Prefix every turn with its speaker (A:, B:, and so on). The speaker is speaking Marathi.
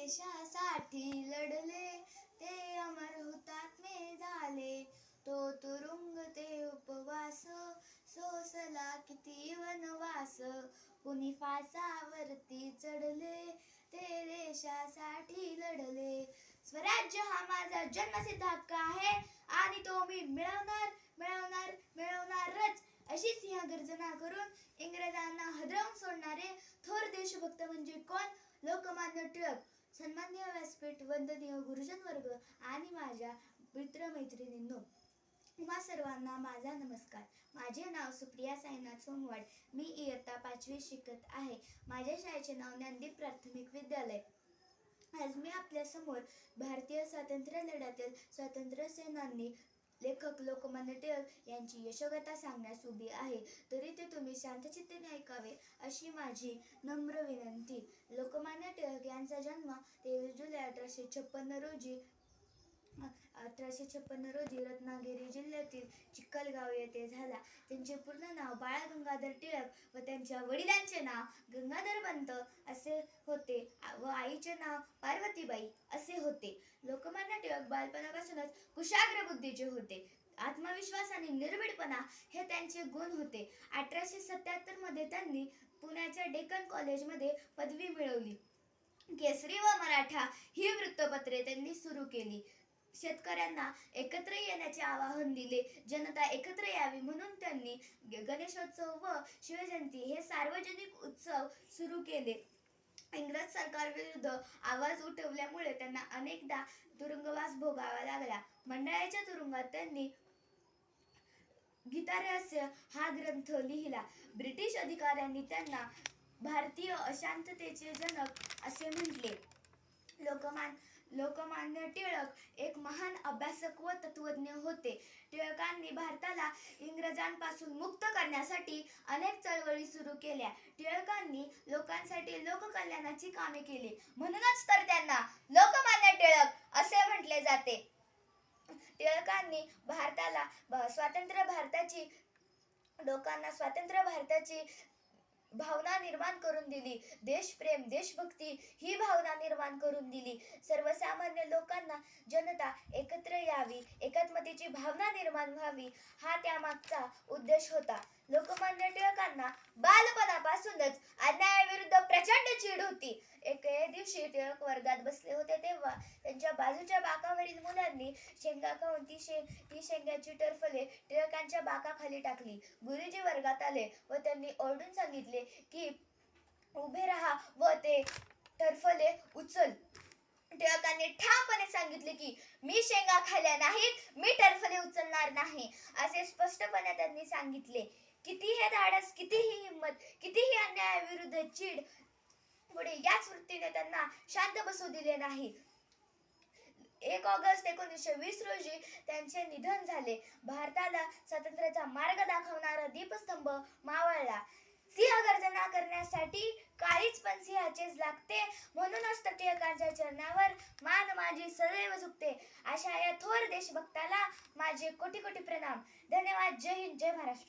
A: देशासाठी लढले, ते अमर हुतात्मे झाले. तो तुरुंग ते उपवास, सोसला किती वनवास. कुणी फासावरती चढले, ते देशासाठी लढले. स्वराज्य हा माझा जन्मसिद्ध हक्क आहे आणि तो मी मिळवणारच, अशी सिंहगर्जना करून इंग्रजांना हादरवून सोडणारे थोर देशभक्त म्हणजे कोण? लोकमान्य टिळक. सन्माननीय व्यासपीठ, वंदनीय गुरुजन वर्ग आणि माझ्या मित्रमैत्रिणींनो, तुम्हा सर्वांना माझा नमस्कार. माझे नाव सुप्रिया साईनाथ सोमवाड. मी इयत्ता 5वी शिकत आहे. माझ्या शाळेचे नाव ज्ञानदीप प्राथमिक विद्यालय. आज मी आपल्या समोर भारतीय स्वातंत्र्य लढ्यातील स्वातंत्र्य सेनानी लेखक लोकमान्य टिळक यांची यशोगाथा सांगण्यास उभी आहे. तरी ते तुम्ही शांतचित्ताने ऐकावे अशी माझी नम्र विनंती. लोकमान्य टिळक यांचा जन्म 23 जुलै 1856 रोजी रत्नागिरी जिल्ह्यातील चिखलगाव येथे झाला. त्यांचे पूर्ण नाव बाळ गंगाधर टिळक व त्यांच्या वडिलांचे नाव गंगाधरपंत असे होते व आईचे नाव पार्वतीबाई असे होते. लोकमान्य टिळक बालपणापासूनच कुशाग्र बुद्धीचे होते. आत्मविश्वास आणि निर्भीडपणा हे त्यांचे गुण होते. 1877 मध्ये त्यांनी पुण्याच्या डेक्कन कॉलेजमध्ये पदवी मिळवली. केसरी व मराठा ही वृत्तपत्रे त्यांनी सुरू केली. शेतकऱ्यांना एकत्र येण्याचे आवाहन दिले. जनता एकत्र यावी म्हणून त्यांनी गणेशोत्सव व शिवजयंती हे सार्वजनिक उत्सव सुरू केले. इंग्रज सरकारविरुद्ध आवाज उठवल्यामुळे त्यांना अनेकदा तुरुंगवास भोगावा लागला. मंडळाच्या तुरुंगात त्यांनी गीतारहस्य हा ग्रंथ लिहिला. ब्रिटिश अधिकाऱ्यांनी त्यांना भारतीय अशांततेचे जनक असे म्हटले. लोकमान्य टिळक एक महान अभ्यासक व तत्वज्ञ होते. टिळकांनी भारताला इंग्रजांपासून मुक्त करण्यासाठी अनेक चळवळी सुरू केल्या. टिळकांनी लोकांसाठी लोककल्याणाची कामे केली, म्हणूनच तर त्यांना लोकमान्य टिळक असे म्हटले जाते. टिळकांनी लोकांना स्वातंत्र्य भारताची भावना निर्माण करून दिली. देशप्रेम, देशभक्ती ही भावना निर्माण करून दिली. सर्वसामान्य लोकांना, जनता एकत्र यावी, एकात्मतेची भावना निर्माण व्हावी हा त्यामागचा उद्देश होता. लोकमान्य टिळकांना बालपणापासूनच अन्यायाविरुद्ध प्रचंड चीड होती. एके दिवशी टिळक वर्गात बसले होते तेव्हा त्यांच्या बाजूच्या बाकावरील मुलांनी शेंगा खाऊन ती शेंगाची टरफले टिळकांच्या बाकाखाली टाकली. गुरुजी वर्गात आले व त्यांनी ओरडून सांगितले की उभे राहा व ते टरफले उचल. टिळकांनी ठामपणे सांगितले की मी शेंगा खाल्ल्या नाहीत, मी टरफले उचलणार नाही असे स्पष्टपणे त्यांनी सांगितले. किती हे धाडस, किती ही हिंमत, कितीही अन्यायाविरुद्ध चीड, पुढे याच वृत्तीने त्यांना शांत बसू दिले नाही. 1 ऑगस्ट 1920 रोजी त्यांचे निधन झाले. भारताला स्वातंत्र्याचा मार्ग दाखवणारा दीपस्तंभ मावळला. सिंहगर्जना करण्यासाठी काळीच पण सिंहाचेच लागते, म्हणूनच तर टिळकांच्या चरणावर मान माझी सदैव झुकते. अशा या थोर देशभक्ताला माझे कोटी कोटी प्रणाम. धन्यवाद. जय हिंद, जय महाराष्ट्र.